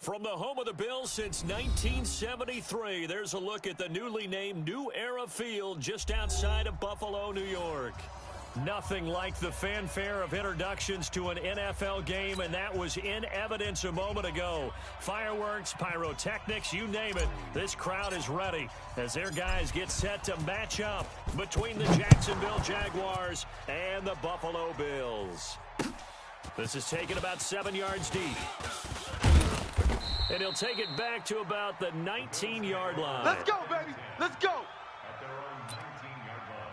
From the home of the Bills since 1973, there's a look at the newly named New Era Field just outside of Buffalo, New York. Nothing like the fanfare of introductions to an NFL game, and that was in evidence a moment ago. Fireworks, pyrotechnics, you name it. This crowd is ready as their guys get set to match up between the Jacksonville Jaguars and the Buffalo Bills. This is taken about 7 yards deep. And he'll take it back to about the 19-yard line. Let's go, baby. Let's go. At their own 19-yard line.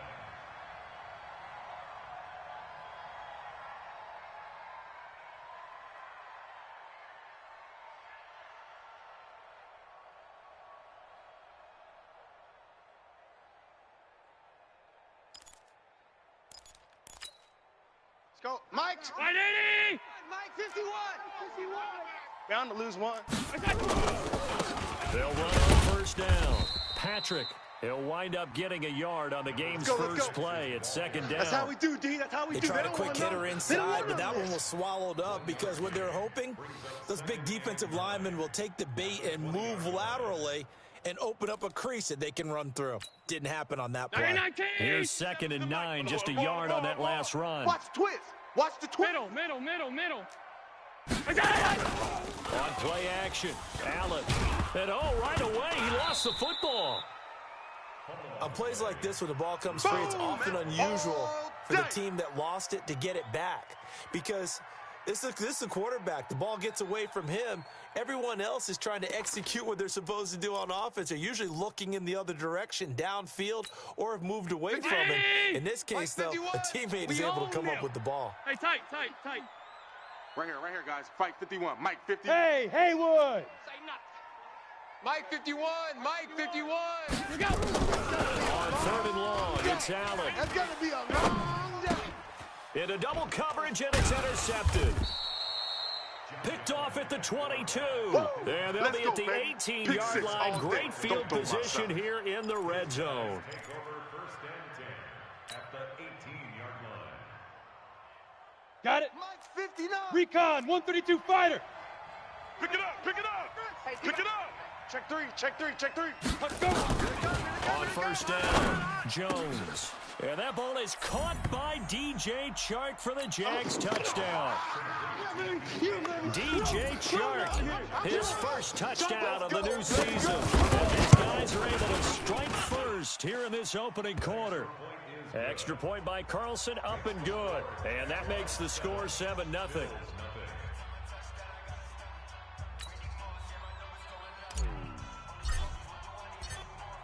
Let's go. Mike. 180. Mike, 51. 51. Bound to lose one. They'll run on first down. Patrick, he'll wind up getting a yard on the game's first play at second down. That's how we do, D. That's how we do. They tried a quick hitter inside, but that one was swallowed up because what they're hoping, those big defensive linemen will take the bait and move laterally and open up a crease that they can run through. Didn't happen on that play. Here's 2nd and 9, just a yard on that last run. Watch the twist. Watch the twist. Middle. On play action, Allen. And right away, he lost the football. On plays like this, when the ball comes free, it's often unusual for the team that lost it to get it back. Because this is the quarterback. The ball gets away from him. Everyone else is trying to execute what they're supposed to do on offense. They're usually looking in the other direction, downfield, or have moved away from him. In this case, though, a teammate is able to come up with the ball. Hey, tight. Right here, guys. Fight 51. Mike 50. Hey, Haywood. Mike 51. Mike 51. Here we go. On 3rd and long, it's Allen. That's going to be a long day. Into double coverage, and it's intercepted. Picked off at the 22. And they'll be at the 18-yard line. Great field position here in the red zone. Take over 1st and 10 at the 18-yard line. Got it. Mike 59. Recon, 132 fighter. Pick it up. Check three. Let's go. On first down, Jones. And that ball is caught by DJ Chark for the Jags touchdown. DJ Chark, his first touchdown of the new season. And these guys are able to strike first here in this opening quarter. Extra point by Carlson, up and good. And that makes the score 7-0.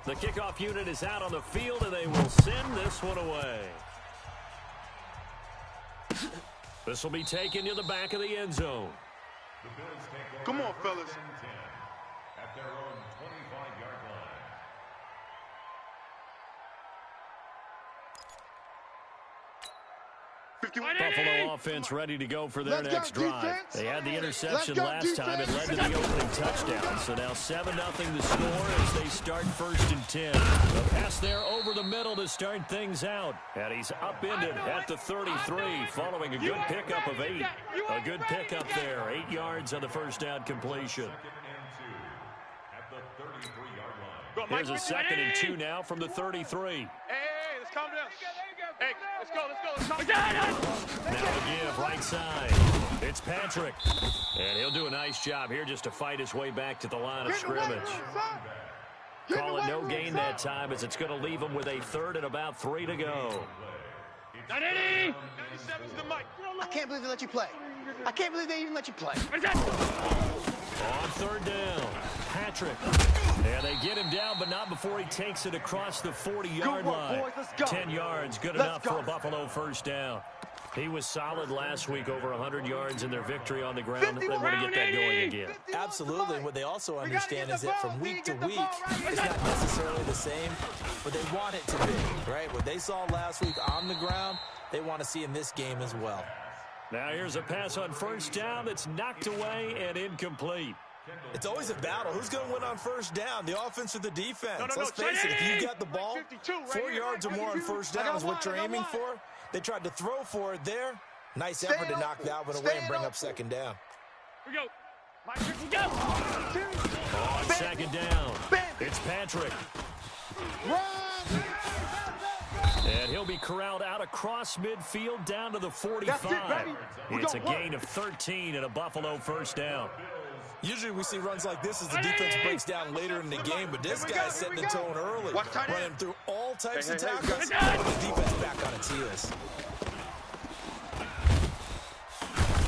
The kickoff unit is out on the field, and they will send this one away. This will be taken to the back of the end zone. The Bills take over Come on, fellas. 1st and 10 at their own 25-yard line. Buffalo offense ready to go for their next drive. They had the interception last time. It led to the opening touchdown. So now 7-0 the score as they start 1st and 10. The pass there over the middle to start things out. And he's upended at the 33 following a good pickup of 8. A good pickup there. 8 yards on the first down completion. 2nd and 2 at the 33-yard line. Here's a 2nd and 2 now from the 33. Hey, let's calm down. Hey, let's go. Now a give, right side. It's Patrick. And he'll do a nice job here just to fight his way back to the line of scrimmage. Call it no gain that time as it's going to leave him with a 3rd and about 3 to go. 97's the mic. I can't believe they let you play. I can't believe they even let you play. On 3rd down, Patrick. And they get him down, but not before he takes it across the 40-yard line. 10 yards, good enough for a Buffalo first down. He was solid last week, over 100 yards in their victory on the ground. They want to get that going again. Absolutely. What they also understand is that from week to week, it's not necessarily the same, but they want it to be, right? What they saw last week on the ground, they want to see in this game as well. Now here's a pass on first down that's knocked away and incomplete. It's always a battle. Who's going to win on first down, the offense or the defense? Let's face it, if you've got the ball, 4 yards or more on first down is what you're aiming for. They tried to throw for it there. Nice effort to knock that one away and bring up 2nd down. Here we go. On second down, it's Patrick. And he'll be corralled out across midfield down to the 45. It's a gain of 13 and a Buffalo first down. Usually we see runs like this as the defense breaks down later in the game, but this guy's setting the tone early, running through all types of tackles, putting the defense back on its heels.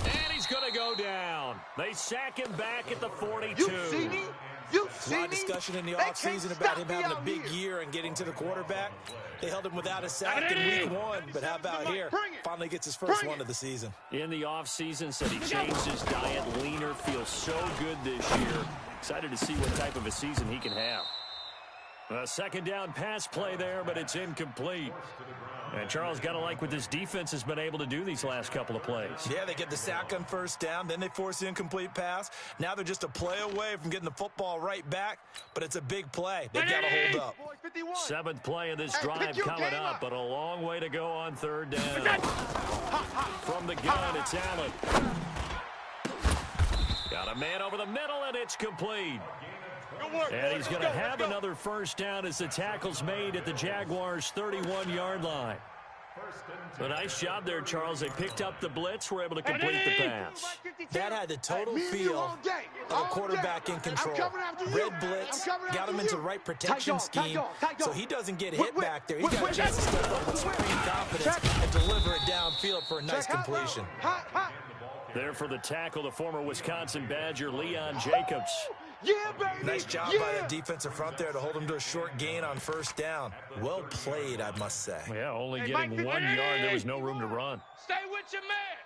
And he's going to go down. They sack him back at the 42. You see me? You see A lot me? of discussion in the offseason about him having a big year and getting to the quarterback. They held him without a sack in week 1, but how about here? Finally gets his first one of the season. In the offseason, said he changed his diet, leaner, feels so good this year. Excited to see what type of a season he can have. A second down pass play there, but it's incomplete. And Charles, got to like what this defense has been able to do these last couple of plays. Yeah, they get the sack on first down, then they force the incomplete pass. Now they're just a play away from getting the football right back, but it's a big play. They've got to hold up. 7th play of this drive coming up, but a long way to go on third down. From the gun, it's Allen. Got a man over the middle, and it's complete. And he's going to have another first down as the tackle's made at the Jaguars' 31-yard line. A nice job there, Charles. They picked up the blitz, were able to complete the pass. That had the total feel of a quarterback in control. Red blitz, got him into the right protection scheme, so he doesn't get hit back there. He's got a chance to step up with supreme confidence and deliver it downfield for a nice completion. There for the tackle, the former Wisconsin Badger, Leon Jacobs. Yeah, baby. Nice job by that defensive front there to hold him to a short gain on first down. Well played, I must say. Yeah, only getting 1 yard. There was no room to run. Stay with your man.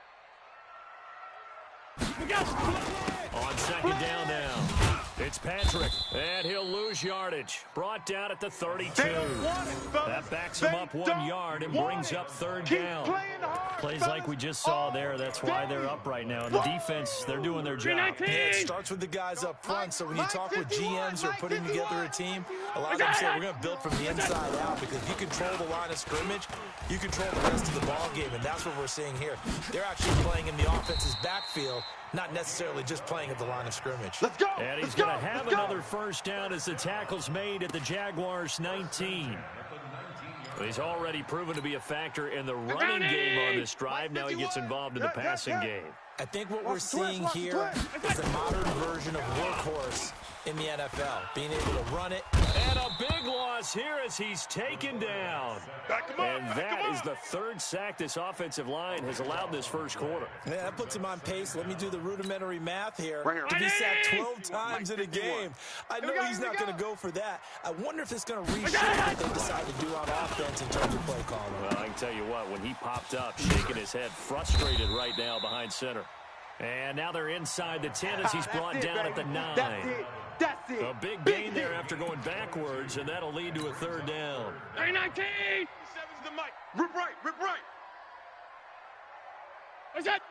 On second down now, it's Patrick, and he'll lose yardage. Brought down at the 32. That backs him up 1 yard and brings up third down. Plays like we just saw there, that's why they're up right now. And the defense, they're doing their job. Yeah, it starts with the guys up front, so when you talk with GMs who are putting together a team, a lot of them say we're going to build from the inside out, because if you control the line of scrimmage, you control the rest of the ball game, and that's what we're seeing here. They're actually playing in the offense's backfield, not necessarily just playing at the line of scrimmage. Let's go. And he's going to have another first down as the tackle's made at the Jaguars' 19. He's already proven to be a factor in the running game on this drive. Now he gets involved in the passing game. I think what we're seeing here is a modern version of workhorse in the NFL, being able to run it. And a big loss here as he's taken down. And that is the 3rd sack this offensive line has allowed this first quarter. Yeah, that puts him on pace. Let me do the rudimentary math here. To be sacked 12 times in a game. I know he's not going to go for that. I wonder if it's going to reshape what they decide to do on offense in terms of play calling. Well, I can tell you what, when he popped up, shaking his head, frustrated right now behind center. And now they're inside the 10 as he's brought down at the 9. That's it. A big gain there after going backwards, and that'll lead to a third down. 19. 7's the mic. Rip right. What's that?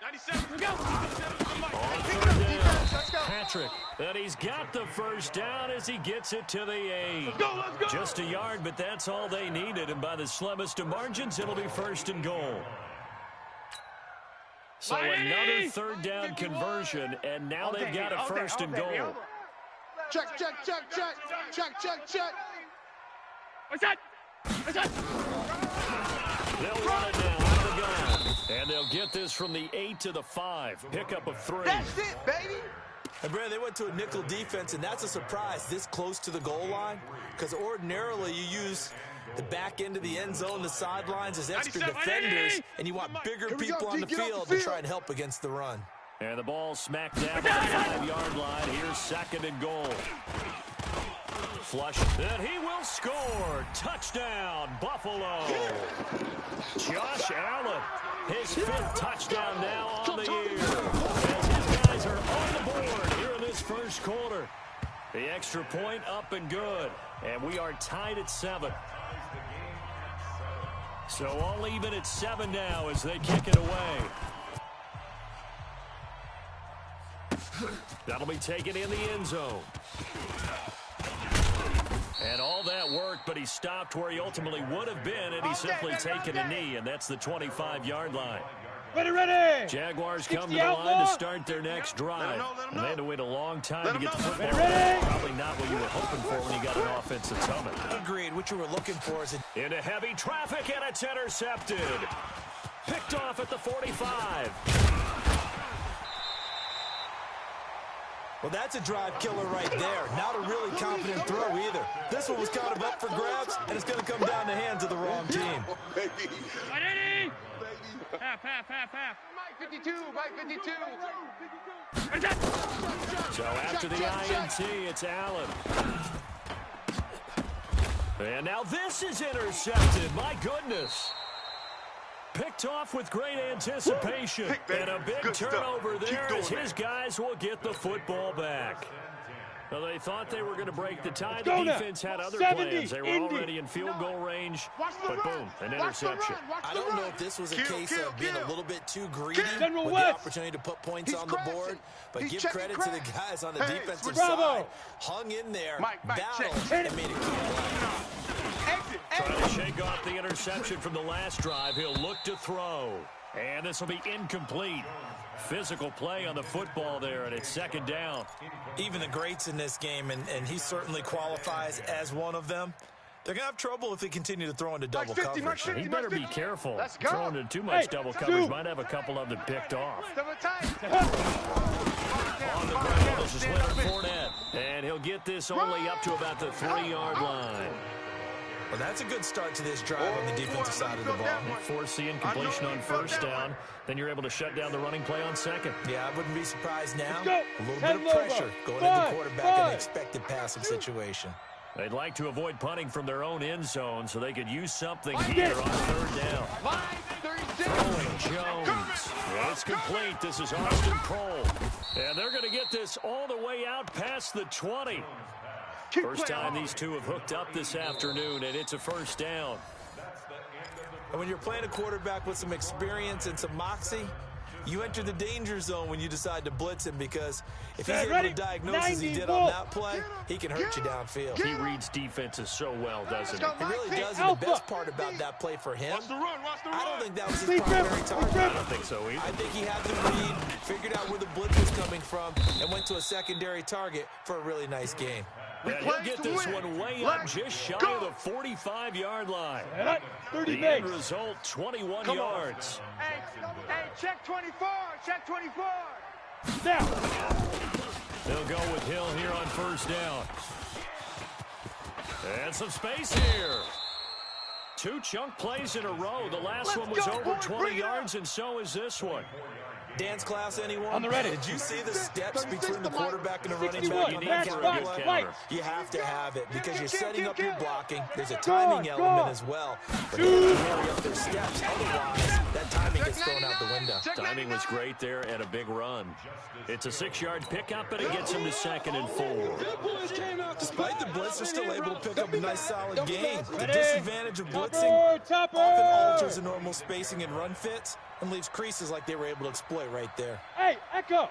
97. Go. 97's the mic. On third down, Patrick. And he's got the first down as he gets it to the 8. Let's go. Just a yard, but that's all they needed. And by the slimmest of margins, it'll be 1st and goal. So another third down conversion, and now they've got a 1st and goal. Check. What's that? They'll run it now out of the gun. And they'll get this from the 8 to the 5. Pickup of 3. That's it, baby. And Brad, they went to a nickel defense, and that's a surprise this close to the goal line, because ordinarily you use the back end of the end zone, the sidelines as extra defenders, and you want bigger people on the field to try and help against the run. And the ball smacked down on the 5-yard line. Here's 2nd and goal. Flush, and he will score. Touchdown, Buffalo. Josh Allen, his 5th touchdown now on the year. As his guys are on the board here in this first quarter. The extra point up and good. And we are tied at 7. So all even at 7 now as they kick it away. That'll be taken in the end zone. And all that worked, but he stopped where he ultimately would have been, and he's simply taken a knee, and that's the 25-yard line. Ready. Jaguars 60 come to the line outlaw. to start their next drive. And they had to wait a long time to get the football. Ready. Probably not what you were hoping for when you got an offense that's humming. Agreed. What you were looking for is Into heavy traffic, and it's intercepted. Picked off at the 45. Well, that's a drive killer right there. Not a really confident throw either. This one was kind of up for grabs, and it's going to come down the hands of the wrong team. Ready. Half. Mike 52, Mike 52. So after the INT, it's Allen. And now this is intercepted. My goodness. Picked off with great anticipation. And a big turnover there as his guys will get the football back. Well, they thought they were going to break the tie. The defense had other plans. They were already in field goal range, but boom, an interception. I don't know if this was a case of being a little bit too greedy with General the West. opportunity to put points on the board, but give credit to the guys on the defensive Bravo. side. Hung in there, Mike, battled, check. and made it keep Trying to shake off the interception from the last drive. He'll look to throw. And this will be incomplete. Physical play on the football there, and it's second down. Even the greats in this game, and he certainly qualifies as one of them, they're going to have trouble if they continue to throw into double coverage. He better be careful. Let's go. Throwing into too much double coverage. Might have a couple of them picked off. On the ground, this is Leonard Fournette. And he'll get this only up to about the 3-yard line. Well, that's a good start to this drive on the defensive side of the ball. Force the incompletion on first down. Then you're able to shut down the running play on second. Yeah, I wouldn't be surprised now. go. A little Head bit of pressure over. going into the Five. quarterback in an expected passing situation. They'd like to avoid punting from their own end zone so they could use something here on third down. Throwing Jones. Yeah, it's complete. This is Austin Cole. And they're going to get this all the way out past the 20. First time these two have hooked up this afternoon, and it's a first down. And when you're playing a quarterback with some experience and some moxie, you enter the danger zone when you decide to blitz him, because if he's able to diagnose as he did on that play, he can hurt you downfield. He reads defenses so well, doesn't he? He really does, and the best part about that play for him, I don't think that was his primary target. I don't think so either. I think he had the read, figured out where the blitz was coming from, and went to a secondary target for a really nice game. And he'll get this one way up just shy of the 45-yard line. 30 The end result, 21 yards. Hey, check 24, check 24. Now. They'll go with Hill here on first down. And some space here. Two chunk plays in a row. The last one was over 20 yards, and so is this one. Dance class, anyone? On the ready. Did you see the steps between the quarterback and the running 61. back on Match that for a box, good play? right. counter. You have to have it because you're setting up your blocking. There's a timing Go, element go. as well. But they have to hurry up their steps. Otherwise, that timing gets thrown out the window. Timing was great there and a big run. It's a 6-yard pickup, and it gets him to 2nd and 4. Despite the blitz, they're still able to pick up a nice solid gain. The Ready. disadvantage of blitzing Topper. often alters the normal spacing and run fits and leaves creases like they were able to exploit right there. Hey, Echo.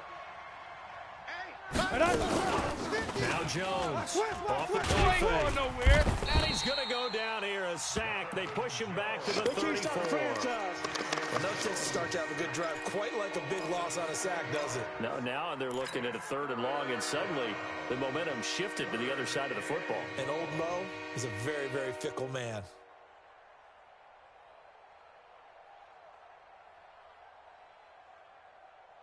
Now Jones off the fake. Nowhere. And he's going to go down here, a sack. They push him back to the 34. Well, no chance to start to have a good drive, quite like a big loss on a sack, does it? No, now they're looking at a 3rd and long, and suddenly the momentum shifted to the other side of the football. And old Mo is a very, very fickle man.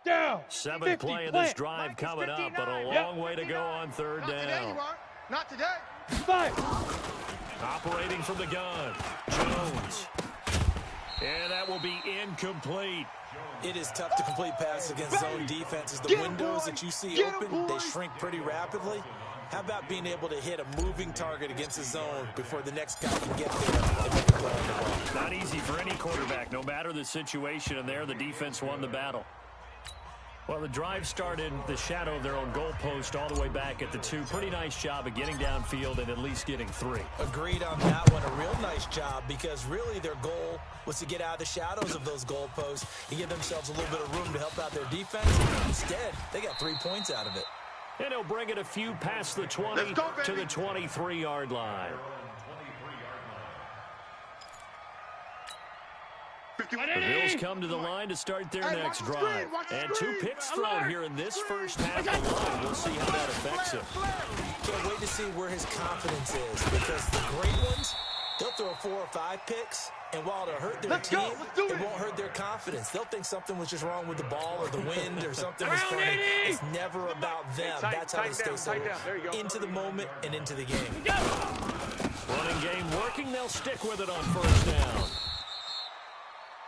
Down. 7th play of this drive coming up, but a long way to go on third Not today, down. you aren't. Not today. 5. Operating from the gun, Jones. And that will be incomplete. It is tough to complete passes against zone defenses. The windows that you see open, they shrink pretty rapidly. How about being able to hit a moving target against the zone before the next guy can get there and make a play on the ball? Not easy for any quarterback, no matter the situation, and there the defense won the battle. Well, the drive started the shadow of their own goalpost all the way back at the 2. Pretty nice job of getting downfield and at least getting 3. Agreed on that one. A real nice job, because really their goal was to get out of the shadows of those goalposts and give themselves a little bit of room to help out their defense. Instead, they got 3 points out of it. And he'll bring it a few past the 20 to the 23-yard line. The Bills come to the line to start their next drive. And 2 picks thrown here in this first half of the line. We'll see how that affects him. Can't wait to see where his confidence is, because the great ones, they'll throw 4 or 5 picks, and while it'll hurt their team, it won't hurt their confidence. They'll think something was just wrong with the ball or the wind or something was funny. It's never about them. That's how they stay so into the moment and into the game. Running game working. They'll stick with it on first down.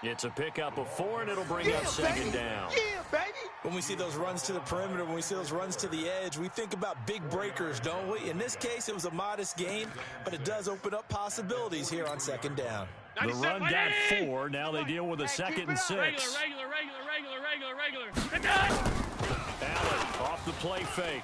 It's a pickup of 4, and it'll bring up second down. Yeah, baby. When we see those runs to the perimeter, when we see those runs to the edge, we think about big breakers, don't we? In this case, it was a modest gain, but it does open up possibilities here on second down. The run got 4. Now they deal with a 2nd and 6. Regular. Allen off the play fake.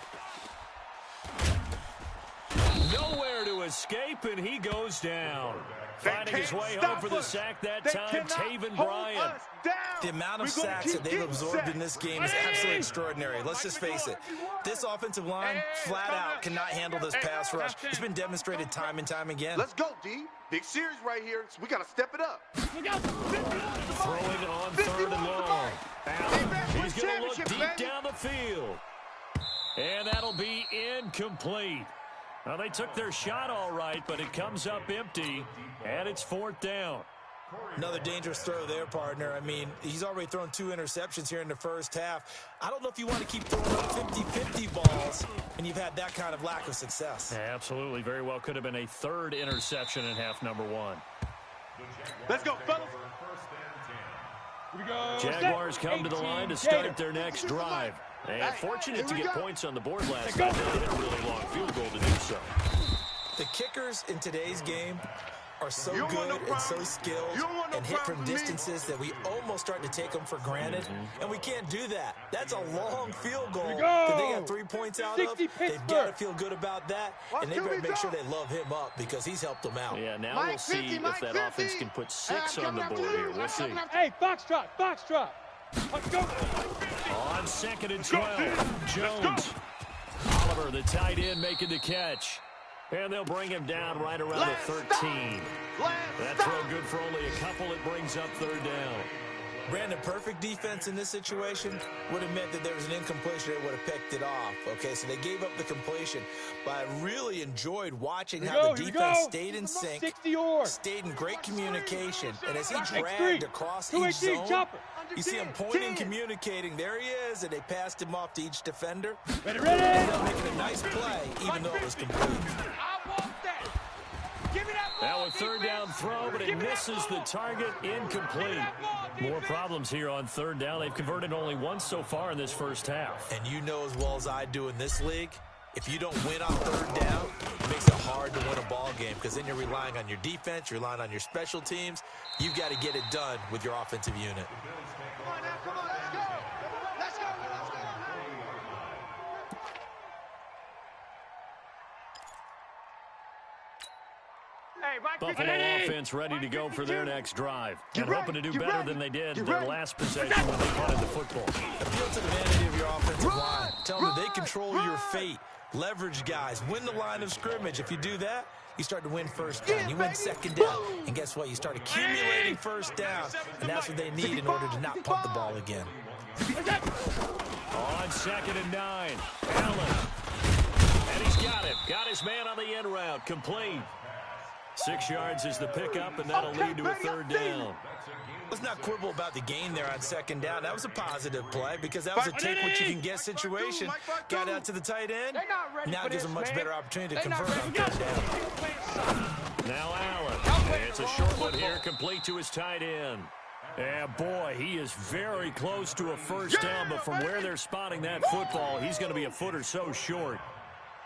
Nowhere to escape, and he goes down. Finding his way home for the sack that time, Taven Bryan. The amount of sacks that they've absorbed in this game is absolutely extraordinary. Let's just face it. This offensive line, flat out, cannot handle this pass rush. It's been demonstrated time and time again. Let's go, D. Big series right here, so we got to step it up. Throwing on 3rd and long. Allen, he's going to look deep down the field. And that'll be incomplete. Well, they took their shot all right, but it comes up empty, and it's 4th down. Another dangerous throw there, partner. I mean, he's already thrown 2 interceptions here in the first half. I don't know if you want to keep throwing up 50-50 balls, and you've had that kind of lack of success. Yeah, absolutely. Very well could have been a 3rd interception in half number 1. Let's go, fellas. Here we go. Jaguars come to the line to start their next drive. And fortunate to get points on the board last night. They hit a really long field goal to do so. The kickers in today's game are so good and so skilled and hit from distances that we almost start to take them for granted, and we can't do that. That's a long field goal that they got 3 points out of. They've got to feel good about that, and they better make sure they love him up because he's helped them out. Yeah, now we'll see if that offense can put 6 on the board here. We'll see. Hey, foxtrot. Let's go. On 2nd and 12, Jones. Oliver, the tight end, making the catch. And they'll bring him down right around the 13. That throw good for only a couple. It brings up 3rd down. Brandon, perfect defense in this situation would have meant that there was an incompletion. They would have picked it off. Okay, so they gave up the completion. But I really enjoyed watching how the defense stayed in sync, stayed in great communication. And as he dragged across each zone, you see him pointing, communicating. There he is, and they passed him off to each defender. Ready. And they're making a nice play, even though it was complete. Now a 3rd down throw, but it misses the target, incomplete. More problems here on 3rd down. They've converted only once so far in this first half. And you know as well as I do in this league, if you don't win on 3rd down, it makes it hard to win a ball game because then you're relying on your defense, you're relying on your special teams. You've got to get it done with your offensive unit. Come on now, come on, let's go. Let's go. Buffalo offense ready to go for their next drive. And hoping to do better than they did their last possession when they punted the football. Appeal to the vanity of your offensive line. Tell them that they control your fate. Leverage guys. Win the line of scrimmage. If you do that, you start to win first down. You win 2nd down. And guess what? You start accumulating first down. And that's what they need in order to not punt the ball again. On 2nd and 9, Allen. And he's got it. Got his man on the end route. Complete. 6 yards is the pickup, and that'll lead to a 3rd down. Let's not quibble about the gain there on 2nd down. That was a positive play because that was a take-what-you-can-get situation. Got out to the tight end. Now it gives them a much better opportunity to convert on 3rd down. Now Allen. It's a short one here, complete to his tight end. And boy, he is very close to a first down, but from where they're spotting that football, he's going to be a foot or so short.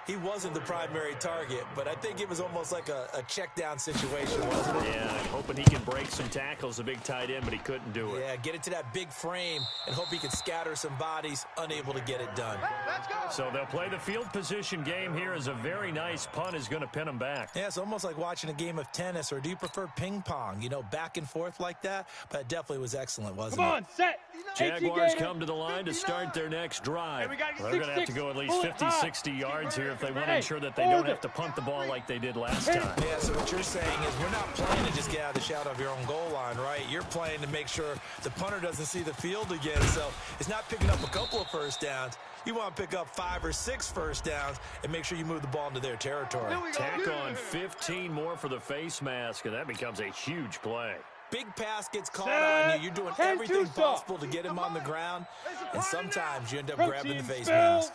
He wasn't the primary target, but I think it was almost like a check-down situation, wasn't it? Yeah, hoping he can break some tackles, a big tight end, but he couldn't do it. Yeah, get it to that big frame and hope he could scatter some bodies, unable to get it done. Let's go. So they'll play the field position game here as a very nice punt is going to pin him back. Yeah, it's almost like watching a game of tennis, or do you prefer ping pong? You know, back and forth like that? But it definitely was excellent, wasn't it? Come on, set, Jaguars come to the line to start their next drive. They're going to have to go at least 50, 60 yards here if they want to ensure that they don't have to punt the ball like they did last time. Yeah, so what you're saying is we're not playing to just get out of the shadow of your own goal line, right? You're playing to make sure the punter doesn't see the field again. So it's not picking up a couple of first downs. You want to pick up 5 or 6 first downs and make sure you move the ball into their territory. Tack on 15 more for the face mask, and that becomes a huge play. Big pass gets caught on you. You're doing everything possible to get him on the ground, and sometimes you end up grabbing the face mask.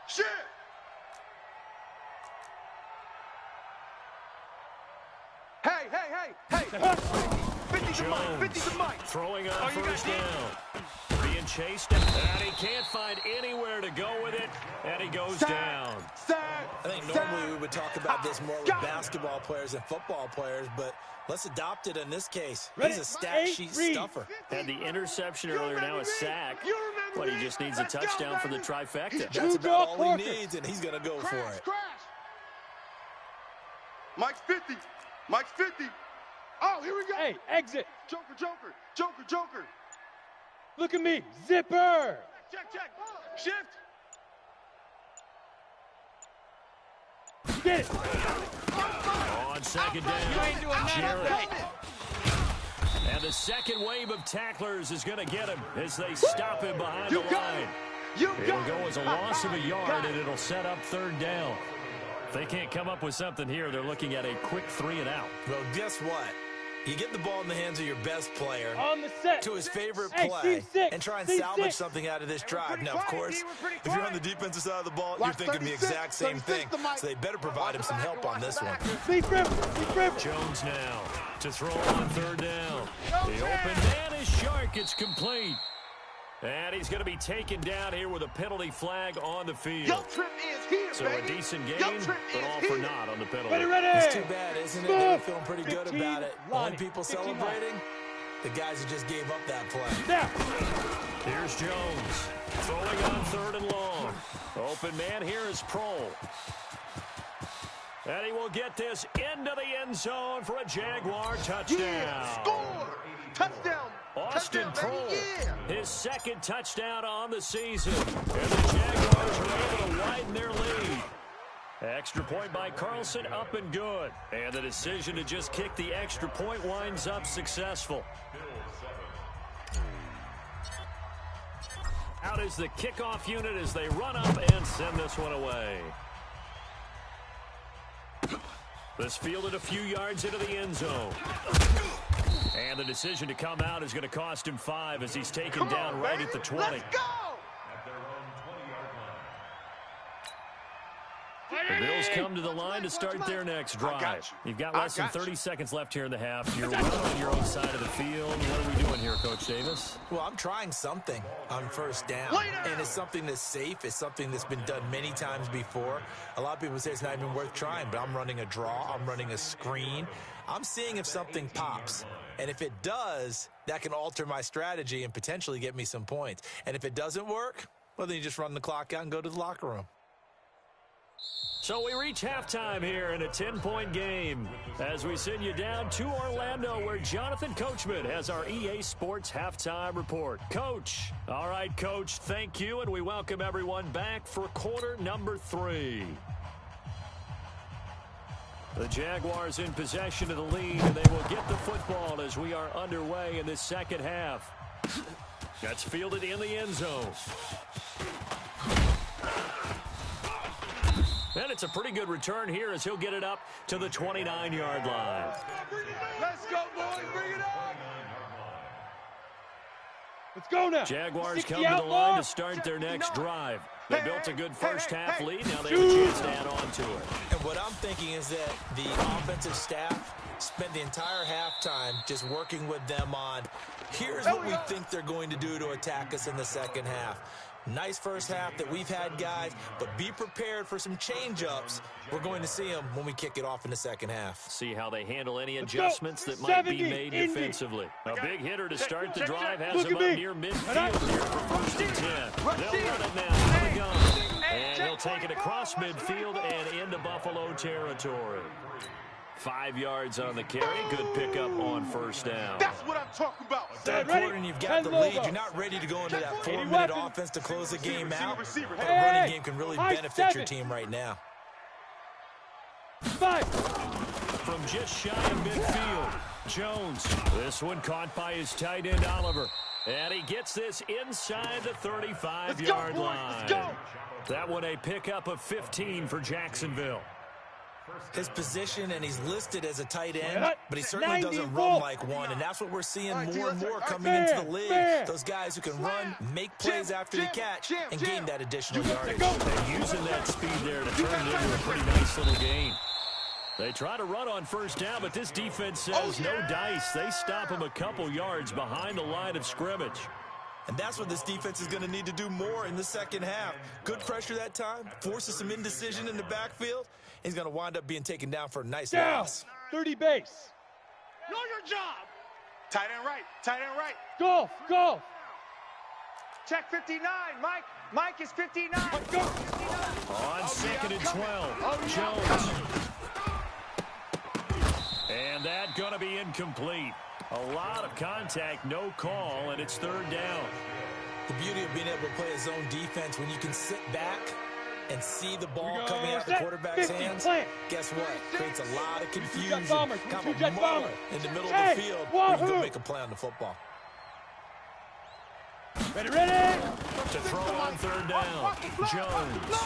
Shift. Hey. 50 to Mike. 50 to Mike. Throwing on first down. Being chased, and he can't find anywhere to go with it, and he goes down. I think normally we would talk about this more with basketball players and football players, but let's adopt it in this case. He's a stat sheet stuffer. Had the interception earlier, now a sack. But he just needs a touchdown for the trifecta. That's about all he needs, and he's going to go for it. Mike's 50. Oh, here we go. Hey, exit. Joker. Look at me. Zipper. Check. Shift. Get it. On second down, Jarrett. And the second wave of tacklers is going to get him as they stop him behind the line. It'll go as a loss of a yard, and it'll set up third down. If they can't come up with something here, they're looking at a quick 3-and-out. Well, guess what? You get the ball in the hands of your best player On the set. to his favorite Hey, play C6, and try and C6. salvage something out of this drive. Now, of course, if you're on the defensive side of the ball, you're thinking the exact same thing. So they better provide him some help on this one. Jones now to throw on third down. The open man is Shark. It's complete. And he's going to be taken down here with a penalty flag on the field. So a decent game, but all for naught on the penalty. It's too bad, isn't it? They were feeling pretty good about it. Only people celebrating, the guys who just gave up that play. Here's Jones throwing on third and long. Open man here is Prohl. And he will get this into the end zone for a Jaguar touchdown. Score! Touchdown! Austin Prohl, his second touchdown on the season. And the Jaguars are able to widen their lead. Extra point by Carlson, up and good. And the decision to just kick the extra point winds up successful. Out is the kickoff unit as they run up and send this one away. This fielded a few yards into the end zone. And the decision to come out is going to cost him 5 as he's taken down right at the 20. Let's go! The Bills come to the line to start their next drive. You've got less than 30 seconds left here in the half. You're running on your own side of the field. What are we doing here, Coach Davis? Well, I'm trying something on first down. And it's something that's safe. It's something that's been done many times before. A lot of people say it's not even worth trying, but I'm running a draw. I'm running a screen. I'm seeing if something pops. And if it does, that can alter my strategy and potentially get me some points. And if it doesn't work, well, then you just run the clock out and go to the locker room. So we reach halftime here in a 10-point game as we send you down to Orlando where Jonathan Coachman has our EA Sports halftime report. Coach. All right, Coach, thank you, and we welcome everyone back for quarter number 3. The Jaguars in possession of the lead, and they will get the football as we are underway in this second half. That's fielded in the end zone. And it's a pretty good return here as he'll get it up to the 29-yard line. Let's go, boys. Bring it on. Let's go now. Jaguars come to the line to start their next drive. They built a good first-half lead. Now they have a chance to add on to it. And what I'm thinking is that the offensive staff spent the entire halftime just working with them on, here's what we think they're going to do to attack us in the second half. Nice first half that we've had, guys, but be prepared for some change-ups. We're going to see them when we kick it off in the second half. See how they handle any adjustments that might be made defensively. A big hitter to start the drive has him up near midfield here for first and 10. They'll run it now from the gun. And he'll take it across midfield and into Buffalo territory. 5 yards on the carry. Good pickup on first down. That's what I'm talking about. Third quarter and you've got the lead. You're not ready to go into that 4-minute offense to close the game out. But a running game can really benefit your team right now. 5. From just shy of midfield, Jones. This one caught by his tight end, Oliver. And he gets this inside the 35-yard line. Let's go. That one a pickup of 15 for Jacksonville. His position, and he's listed as a tight end, but he certainly doesn't run like one, and that's what we're seeing more and more coming into the league. Those guys who can run, make plays after the catch, and gain that additional yardage. And using that speed there to turn it into a pretty nice little gain. They try to run on first down, but this defense says no dice. They stop him a couple yards behind the line of scrimmage. And that's what this defense is going to need to do more in the second half. Good pressure that time, forces some indecision in the backfield. He's going to wind up being taken down for a nice loss. 30 base. Know your job. Tight end right. Tight end right. Golf, golf. Check 59, Mike. Mike is 59. Go. On 2nd and 12, Jones. And that going to be incomplete. A lot of contact, no call, and it's third down. The beauty of being able to play a zone defense when you can sit back and see the ball coming out of the quarterback's hands, guess what? Creates a lot of confusion. Kind of a muddle in the middle of the field where you can go make a play on the football. Ready, ready. To throw on third down, Jones.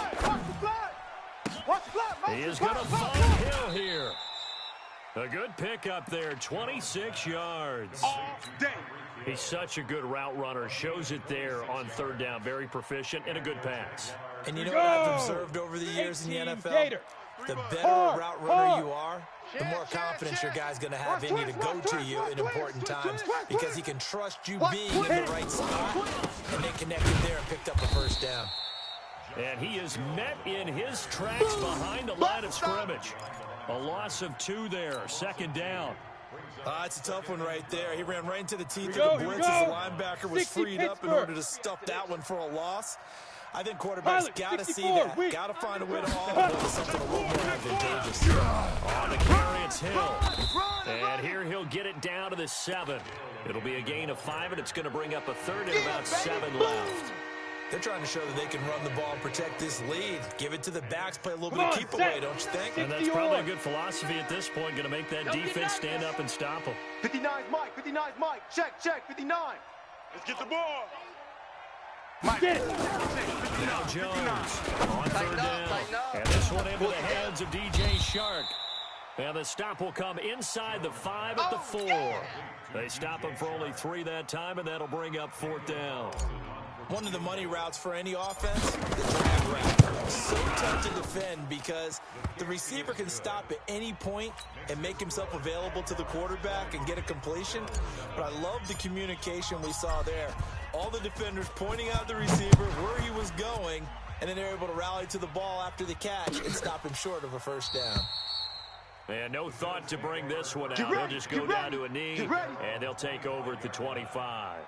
He is going to find Hill here. A good pickup there, 26 yards. All day. He's such a good route runner. Shows it there on third down. Very proficient and a good pass. And you know what I've observed over the years in the NFL? The better a route runner you are, the more confidence your guy's going to have in you to go to you in important times because he can trust you being in the right spot, and they connected there and picked up the first down. And he is met in his tracks behind the line of scrimmage. A loss of 2 there, second down. It's a tough one right there. He ran right into the teeth of the blitz as the linebacker was freed up in order to stuff that one for a loss. I think quarterbacks got to see that. Got to find a way to offload something a little more advantageous. On the carry, it's Hill. And here he'll get it down to the 7. It'll be a gain of 5, and it's going to bring up a third and about 7 left. They're trying to show that they can run the ball and protect this lead. Give it to the backs, play a little bit of keep away, don't you think? And that's probably a good philosophy at this point, going to make that defense stand up and stop them. 59's Mike. 59's Mike. Check, check. 59. Let's get the ball. Mike. Get it. Now Jones on third down. And this one into the hands of DJ Shark. And the stop will come inside the 5 at the 4. They stop him for only 3 that time, and that'll bring up 4th down. One of the money routes for any offense, the drag route. So tough to defend because the receiver can stop at any point and make himself available to the quarterback and get a completion. But I love the communication we saw there. All the defenders pointing out the receiver where he was going, and then they're able to rally to the ball after the catch and stop him short of a first down. And no thought to bring this one out. They'll just go down to a knee, and they'll take over at the 25.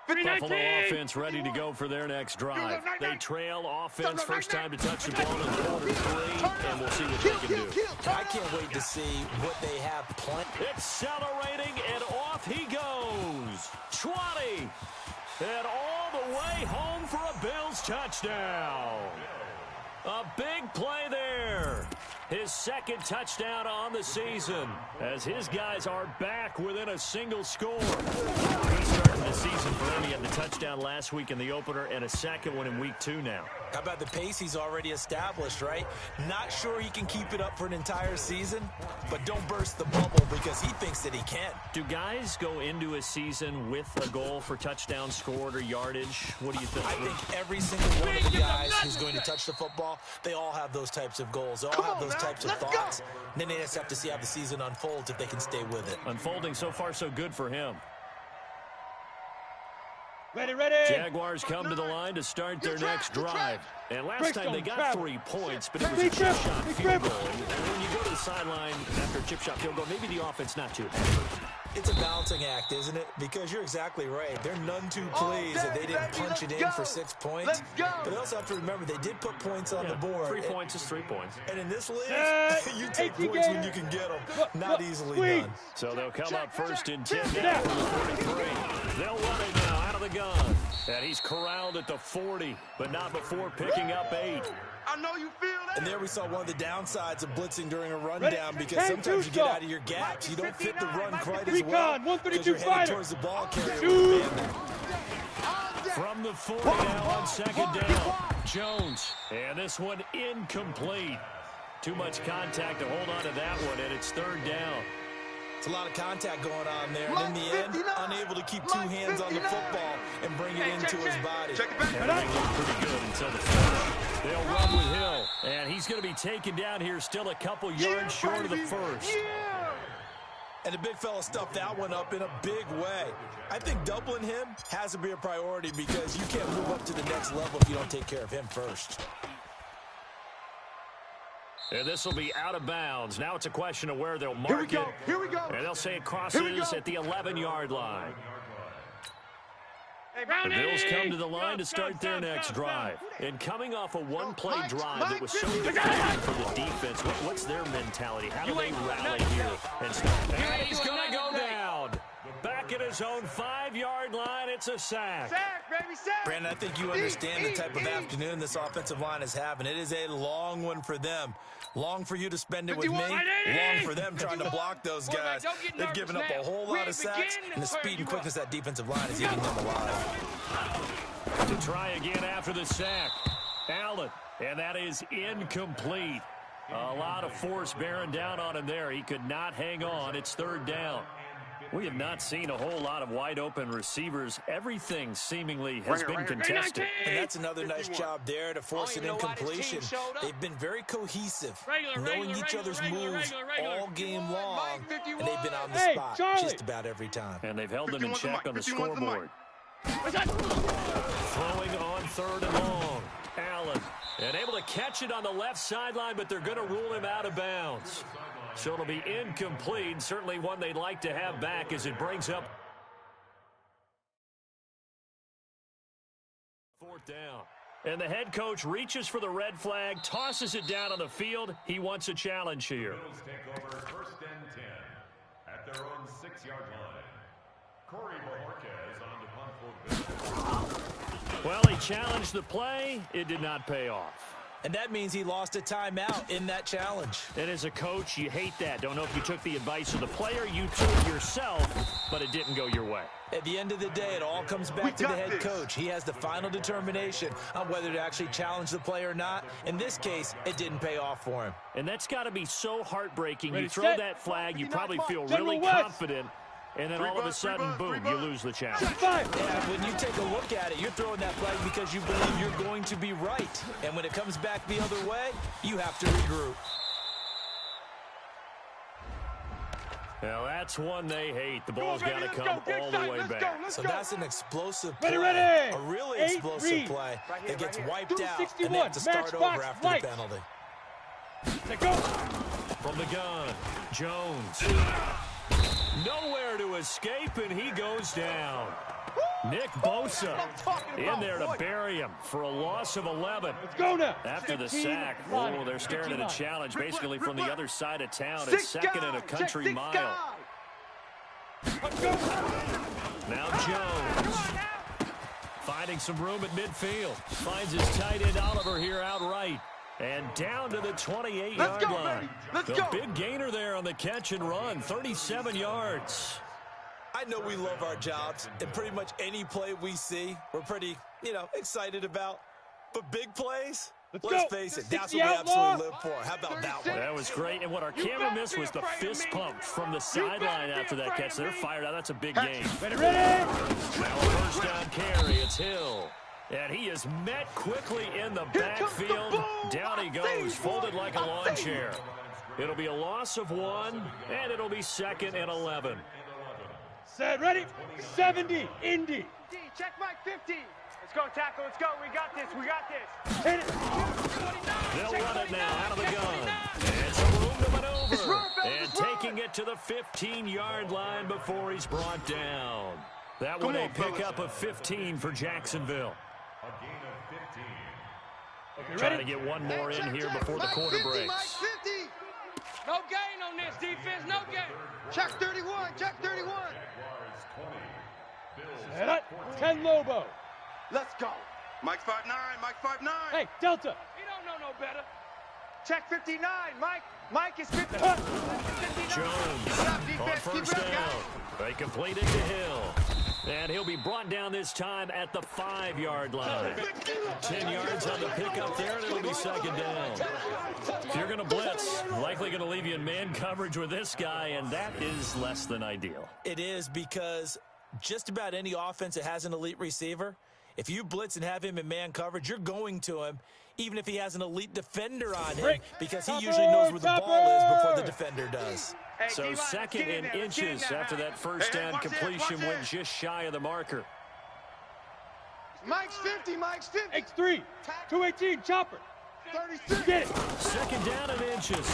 Buffalo offense ready to go for their next drive. They trail offense first time to touch the ball in quarter 3, and we'll see what they can do. I can't wait to see what they have planned. Accelerating, and off he goes. 20. And all the way home for a Bills touchdown. A big play there. His 2nd touchdown on the season as his guys are back within a single score. Good start to the season for him. He had the touchdown last week in the opener and a 2nd one in week 2 now. How about the pace he's already established, right? Not sure he can keep it up for an entire season, but don't burst the bubble because he thinks that he can. Do guys go into a season with a goal for touchdown scored or yardage? What do you think? I think every single one of the guys who's going to touch the football, they all have those types of goals. They all have those types of thoughts. And then they just have to see how the season unfolds if they can stay with it. Unfolding so far so good for him. Ready, ready. Jaguars come to the line to start their next drive. And last time they got 3 points, but it was a chip shot field goal. And when you go to the sideline after a chip shot field goal, maybe the offense not too happy. It's a balancing act, isn't it? Because you're exactly right. They're none too pleased that they didn't punch it in for 6 points. But they also have to remember they did put points on the board. 3 points is 3 points. And in this league, you take points when you can get them. Not easily done. So they'll come up first and 10 down from the 43. They'll run it now out of the gun. And he's corralled at the 40, but not before picking up 8. I know you feel that. And there we saw one of the downsides of blitzing during a rundown because sometimes you get out of your gaps. You don't fit the run quite as well because you're headed towards the ball carrier. From the 40 now on second down, Jones. And this one incomplete. Too much contact to hold on to that one, and it's 3rd down. It's a lot of contact going on there, and in the end, unable to keep 2 hands on the football and bring it into his body. And they look pretty good until the finish. They'll run with Hill, and he's going to be taken down here still a couple yards short of the first. And the big fella stuffed that one up in a big way. I think doubling him has to be a priority because you can't move up to the next level if you don't take care of him first. And this will be out of bounds. Now it's a question of where they'll mark it. Here we go. And they'll say it crosses at the 11-yard line. The Bills come to the line to start their next drive. And coming off a one-play drive that was so deflating for the defense, what's their mentality? How do they rally here? And he's going to go down. Back at his own 5-yard line, it's a sack. Sack, baby, sack. Brandon, I think you understand the type of afternoon this offensive line is having. It is a long one for them. Long for you to spend it with me. Long for them trying to block those guys. They've given up a whole lot of sacks, and the speed and quickness of that defensive line is eating them alive. To try again after the sack. Allen, and that is incomplete. A lot of force bearing down on him there. He could not hang on. It's 3rd down. We have not seen a whole lot of wide-open receivers. Everything seemingly has been contested. And that's another nice job there to force an incompletion. They've been very cohesive, knowing each other's moves all game long, and they've been on the spot just about every time. And they've held them in check on the scoreboard. Throwing on 3rd and long. Allen, and able to catch it on the left sideline, but they're going to rule him out of bounds. So it'll be incomplete, certainly one they'd like to have back as it brings up 4th down. And the head coach reaches for the red flag, tosses it down on the field. He wants a challenge here. Bills take over 1st and 10 at their own 6-yard line. Corey Bojorquez on to punt for Bills. Well, he challenged the play. It did not pay off. And that means he lost a timeout in that challenge. And as a coach, you hate that. Don't know if you took the advice of the player, you took it yourself, but it didn't go your way. At the end of the day, it all comes back to the head coach. He has the final determination on whether to actually challenge the play or not. In this case, it didn't pay off for him. And that's got to be so heartbreaking. You throw that flag, you probably feel really confident, and then all of a sudden, boom, you lose the challenge. Yeah, when you take a look at it, you're throwing that flag because you believe you're going to be right. And when it comes back the other way, you have to regroup. Now, that's one they hate. The ball's got to come all the way back. So that's an explosive play, Ready. a really explosive play that gets wiped out, and they have to start over after the penalty. From the gun, Jones. Nowhere to escape, and he goes down. Nick Bosa in there to bury him for a loss of 11. Let's go now. After the sack, oh, they're staring at a challenge basically from the other side of town. It's 2nd and a country mile. Now Jones finding some room at midfield. Finds his tight end Oliver here outright. And down to the 28-yard line. The big gainer there on the catch and run, 37 yards. I know we love our jobs, and pretty much any play we see, we're pretty, excited about. But big plays, let's face it, that's what we absolutely live for. How about that one? That was great. And what our camera missed was the fist pump from the sideline after that catch. They're fired out. That's a big game. Ready. Now a first down carry. It's Hill. And he is met quickly in the backfield. Down he goes, folded like a lawn chair. It'll be a loss of 1, and it'll be 2nd and 11. Set, ready, 70, Indy. Check Mike 50. Let's go, tackle, let's go. We got this, we got this. Hit it. They'll run it now out of the gun. And some room to maneuver. over. And taking it to the 15-yard line before he's brought down. That one a pickup of 15 for Jacksonville. A gain of 15. Okay, Trying ready? to get one more in here before the quarter breaks. Mike 50. No gain on this defense, no gain. Check 31, check 31. Jaguars 20. Bills Set up. 10 Lobo. Let's go. Mike's 5'9", Mike's 5'9". Hey, Delta. He don't know no better. Check 59, Mike. Mike is 50. Jones on first down. They complete it to Hill. And he'll be brought down this time at the 5-yard line. 10 yards on the pickup there, and it'll be second down. If you're going to blitz, likely going to leave you in man coverage with this guy, and that is less than ideal. It is, because just about any offense that has an elite receiver, if you blitz and have him in man coverage, you're going to him, even if he has an elite defender on him, because he usually knows where the ball is before the defender does. So second and inches after that first down completion went just shy of the marker. Mike's 50, Mike's 50. X3. 218, chopper. 36. Get it. Second down and inches.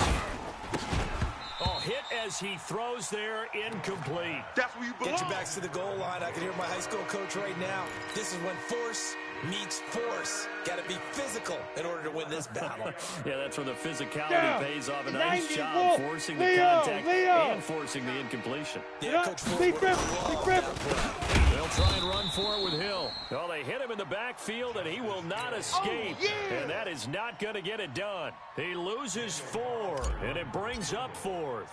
Oh, hit as he throws there, incomplete. That's where you belong. Get your backs to the goal line. I can hear my high school coach right now. This is when force meets force. Got to be physical in order to win this battle. Yeah, that's where the physicality Down. pays off. A nice 90 job Wolf. forcing the Leo, contact Leo. and forcing the incompletion. Yeah, Coach Ford, Big grip, love big grip. that play. They'll try and run for it with Hill. Well, they hit him in the backfield, and he will not escape. And that is not going to get it done. He loses 4, and it brings up 4th.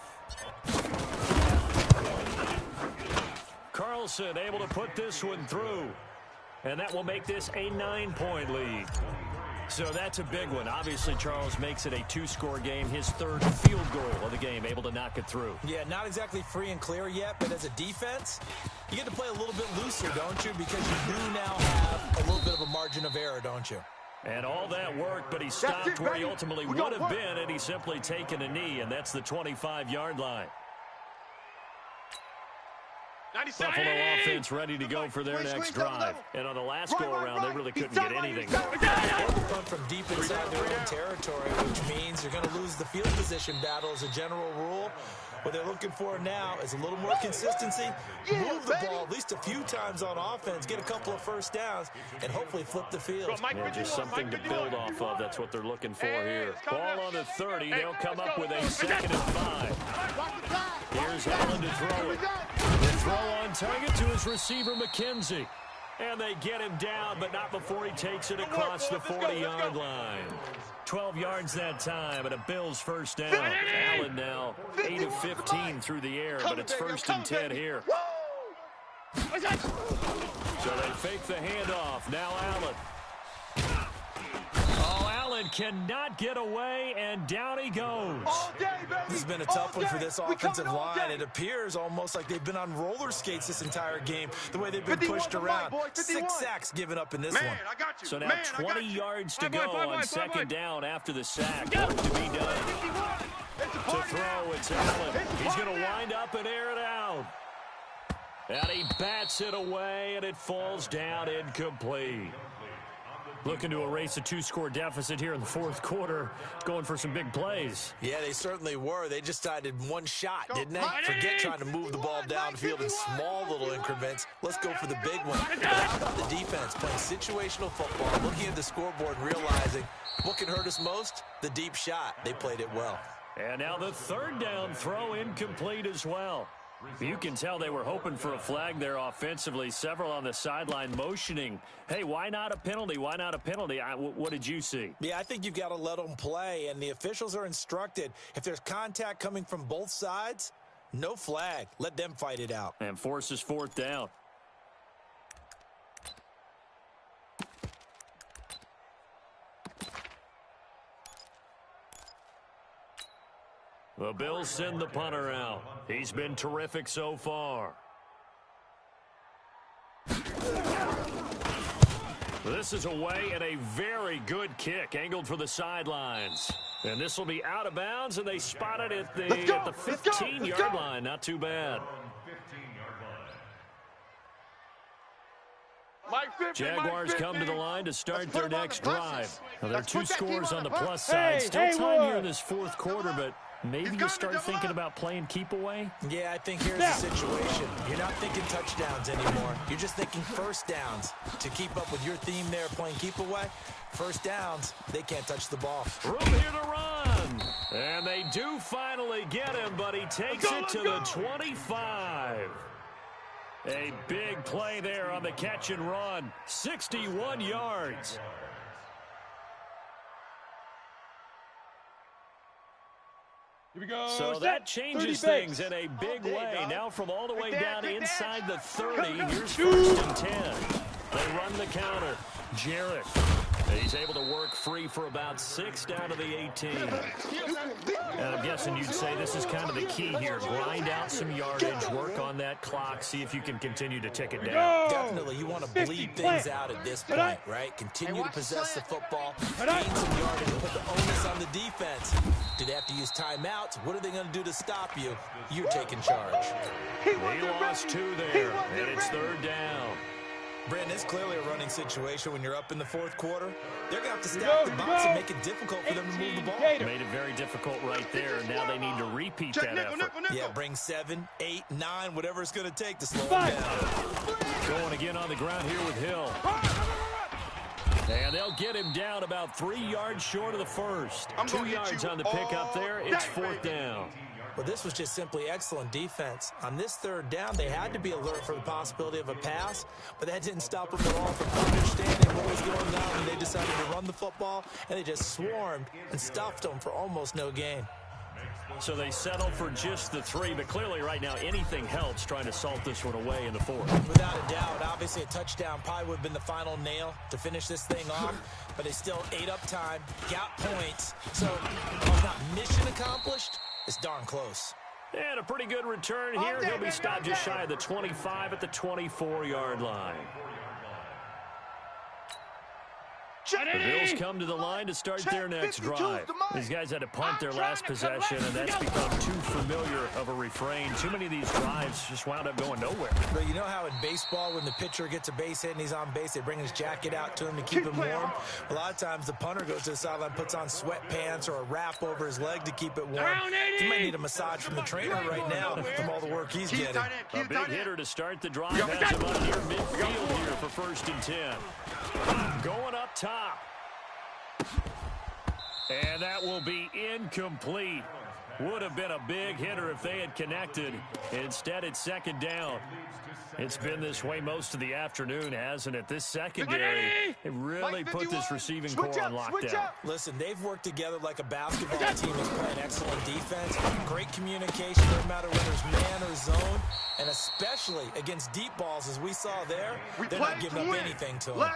Carlson able to put this one through. And that will make this a 9-point lead. So that's a big one. Obviously, Charles makes it a 2-score game. His 3rd field goal of the game, able to knock it through. Yeah, not exactly free and clear yet, but as a defense, you get to play a little bit looser, don't you? Because you do now have a little bit of a margin of error, don't you? And all that worked, but he stopped where he ultimately would have been, and he's simply taken a knee, and that's the 25-yard line. 97. Buffalo offense ready to go for their next drive. And on the last go-around, they really couldn't get anything. Run from deep inside their own territory, which means you're going to lose the field position battle as a general rule. What they're looking for now is a little more consistency, move the ball at least a few times on offense, get a couple of first downs, and hopefully flip the field. Yeah, just something to build off of. That's what they're looking for here. Ball on the 30. They'll come up with a 2nd and 5. Here's Allen to throw it. The throw on target to his receiver, McKenzie. And they get him down, but not before he takes it across the 40-yard line. 12 yards that time, and a Bills first down. Allen now 8 of 15 through the air, but it's 1st and 10 here. So they fake the handoff. Now Allen. Oh, Allen cannot get away, and down he goes. This has been a tough one for this offensive line. It appears almost like they've been on roller skates this entire game, the way they've been pushed around. 6 sacks given up in this one. I got you. So now 20 yards to go on 2nd down after the sack. Work to be done. To throw, it's Allen. He's going to wind up and air it out. And he bats it away, and it falls down incomplete. Looking to erase a 2-score deficit here in the 4th quarter. Going for some big plays. Yeah, they certainly were. They just decided one shot, didn't they? Forget trying to move the ball downfield in small little increments. Let's go for the big one. But how about the defense playing situational football, looking at the scoreboard and realizing what can hurt us most? The deep shot. They played it well. And now the 3rd down throw incomplete as well. You can tell they were hoping for a flag there offensively. Several on the sideline motioning, hey, why not a penalty? Why not a penalty? What did you see? Yeah, I think you've got to let them play, and the officials are instructed. If there's contact coming from both sides, no flag. Let them fight it out. And forces 4th down. The Bills send the punter out. He's been terrific so far. This is away and a very good kick, angled for the sidelines. And this will be out of bounds, and they spot it at the 15-yard line. Not too bad. Jaguars come to the line to start their next drive. Now, there are 2 scores on the plus side. Still time here in this 4th quarter, but Maybe you start thinking about playing keep away? Yeah, I think here's the situation. You're not thinking touchdowns anymore. You're just thinking first downs. To keep up with your theme there playing keep away, first downs, they can't touch the ball. Room here to run. And they do finally get him, but he takes it to the 25. A big play there on the catch and run. 61 yards. Here we go. So that changes things in a big way. Now from all the way down inside the 30, here's first and 10. They run the counter. Jarrett. He's able to work free for about 6 down to the 18. And I'm guessing you'd say this is kind of the key here. Grind out some yardage, work on that clock, see if you can continue to tick it down. Definitely, you want to bleed things out at this point, right? Continue to possess the football, gain some yardage, put the onus on the defense. Do they have to use timeouts? What are they going to do to stop you? You're taking charge. He lost 2 there, and it's 3rd down. Brandon, it's clearly a running situation when you're up in the 4th quarter. They're going to have to stack the box and make it difficult for them to move the ball. Made it very difficult right there. Now they need to repeat that effort. Yeah, bring 7, 8, 9, whatever it's going to take to slow them down. Going again on the ground here with Hill. And they'll get him down about 3 yards short of the first. 2 yards on the pickup there. It's 4th down. Well, this was just simply excellent defense. On this 3rd down, they had to be alert for the possibility of a pass, but that didn't stop them at all from understanding what was going on when they decided to run the football, and they just swarmed and stuffed them for almost no gain. So they settle for just the 3, but clearly right now anything helps trying to salt this one away in the 4th. Without a doubt, obviously a touchdown probably would have been the final nail to finish this thing off, but they still ate up time, got points, so while it's not mission accomplished, it's darn close. And a pretty good return here. He'll be stopped just shy of the 25 at the 24-yard line. The Bills come to the line to start their next drive. These guys had to punt their last possession, and that's become too familiar of a refrain. Too many of these drives just wound up going nowhere. But you know how in baseball, when the pitcher gets a base hit and he's on base, they bring his jacket out to him to keep him warm? A lot of times the punter goes to the sideline, puts on sweatpants or a wrap over his leg to keep it warm. He might need a massage from the trainer right now from all the work he's getting. A big hitter to start the drive has him out near midfield here for 1st and 10. Going up top. And that will be incomplete. Would have been a big hitter if they had connected. Instead, it's 2nd down. It's been this way most of the afternoon, hasn't it? This secondary, it really put this receiving core on lockdown. Listen, they've worked together like a basketball team that's playing excellent defense. Great communication no matter whether it's man or zone. And especially against deep balls, as we saw there, they're not giving up anything to them.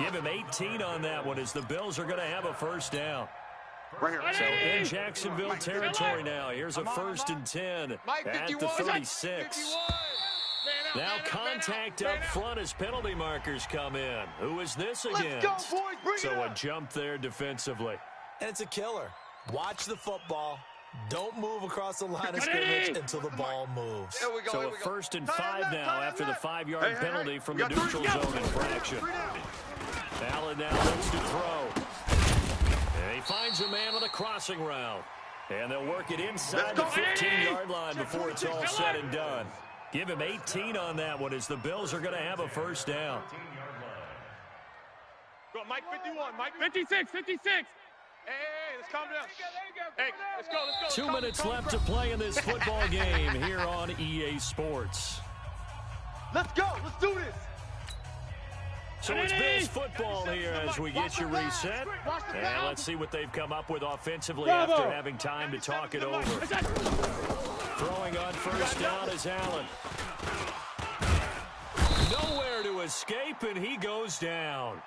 Give him 18 on that one as the Bills are going to have a 1st down. So in Jacksonville territory now. Here's a 1st and 10 at the 36. Now contact up front as penalty markers come in. Who is this against? So a jump there defensively. And it's a killer. Watch the football. Don't move across the line of scrimmage until the ball moves. So a 1st and 5 now after the 5-yard penalty from the neutral zone infraction. Allen now looks to throw. And he finds a man on a crossing route. And they'll work it inside the 15-yard line before it's all said and done. Give him 18 on that one as the Bills are going to have a 1st down. Go, Mike 51, Mike 56, 56. Hey, let's calm down. Hey, let's go. 2 minutes left to play in this football game here on EA Sports. Let's go. Let's do this. So it's Bills football here as we get you reset. And let's see what they've come up with offensively after having time to talk it over. Throwing on 1st down is Allen. Nowhere to escape, and he goes down.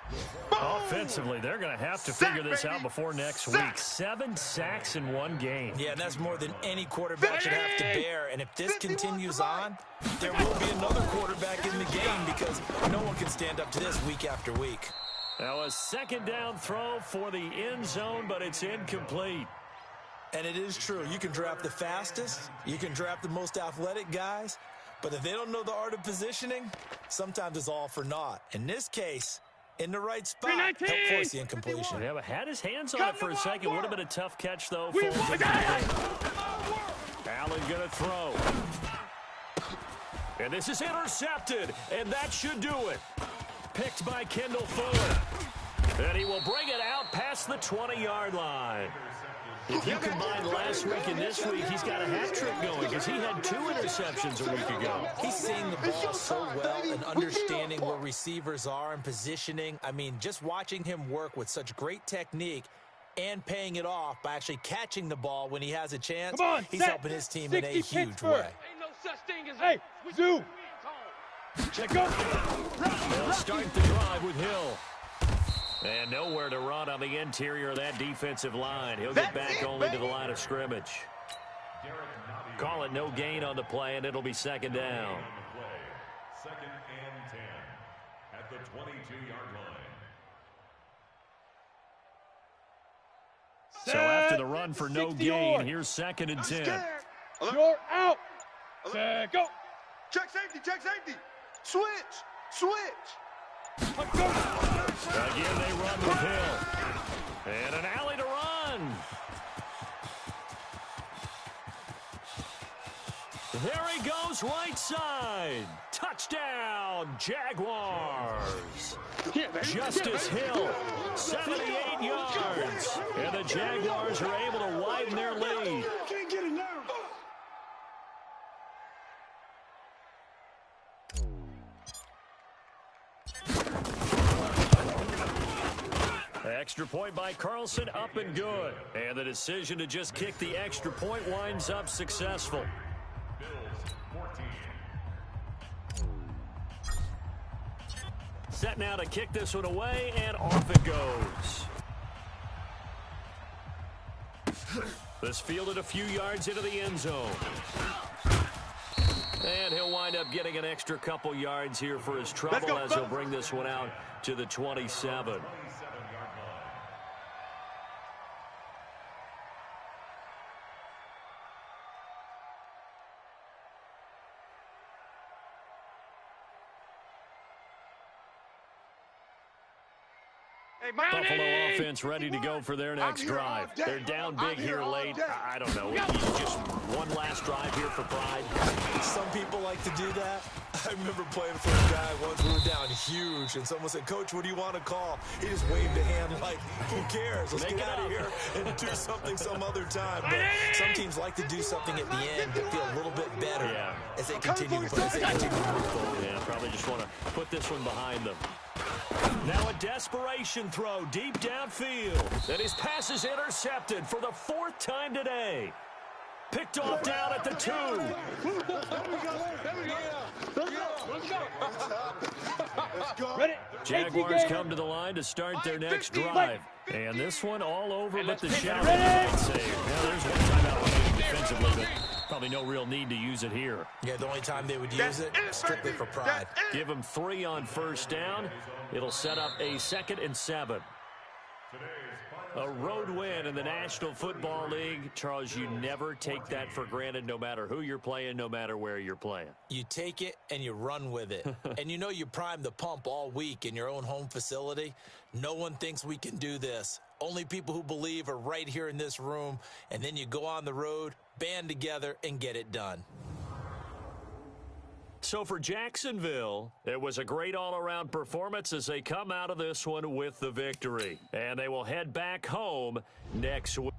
Offensively, they're going to have to figure this out before next week. 7 sacks in one game. Yeah, and that's more than any quarterback should have to bear. And if this continues on, there will be another quarterback in the game because no one can stand up to this week after week. Now a 2nd down throw for the end zone, but it's incomplete. And it is true. You can draft the fastest. You can draft the most athletic guys. But if they don't know the art of positioning, sometimes it's all for naught. In this case, in the right spot. Help force the incompletion. Yeah, but had his hands on it for a second. Would have been a tough catch, though. Allen going to throw. And this is intercepted, and that should do it. Picked by Kendall Fuller. And he will bring it out past the 20-yard line. If you combine last week and this week, he's got a hat trick going because he had 2 interceptions a week ago. He's seeing the ball so well and understanding where receivers are and positioning. I mean, just watching him work with such great technique and paying it off by actually catching the ball when he has a chance, he's helping his team in a huge way. Ain't no such thing as hey, Zoo. Check go. They'll start the drive with Hill. And nowhere to run on the interior of that defensive line. He'll get back only to the line of scrimmage. Call it no gain on the play, and it'll be second down. Second and 10 at the 22-yard line. So after the run for no gain, here's second and 10. You're out. Go. Check safety. Switch. Again, they run with Hill. And an alley to run. There he goes, right side. Touchdown, Jaguars. Justice Hill, 78 yards. And the Jaguars are able to widen their lead. Can't get it now. Extra point by Carlson, up and good. And the decision to just kick the extra point winds up successful. Bills 14. Set now to kick this one away, and off it goes. This fielded a few yards into the end zone. And he'll wind up getting an extra couple yards here for his trouble as he'll bring this one out to the 27. Buffalo offense ready to go for their next drive. They're down big here late. I don't know. Just one last drive here for pride. Some people like to do that. I remember playing for a guy once. We were down huge, and someone said, "Coach, what do you want to call?" He just waved a hand like, "Who cares? Let's get out of here and do something some other time." But some teams like to do something at the end to feel a little bit better as they continue to move forward. Yeah, probably just want to put this one behind them. Now a desperation throw deep downfield. And his pass is intercepted for the 4th time today. Picked off down at the 2. Jaguars come to the line to start their next drive. And this one all over but the shadow. Now there's one timeout remaining defensively, but probably no real need to use it here. Yeah, the only time they would use it, strictly for pride. Give them 3 on first down. It'll set up a 2nd and 7. A road win in the National Football League. Charles, you never take that for granted no matter who you're playing, no matter where you're playing. You take it and you run with it. And you know you primed the pump all week in your own home facility. No one thinks we can do this. Only people who believe are right here in this room. And then you go on the road, band together, and get it done. So for Jacksonville, it was a great all-around performance as they come out of this one with the victory. And they will head back home next week.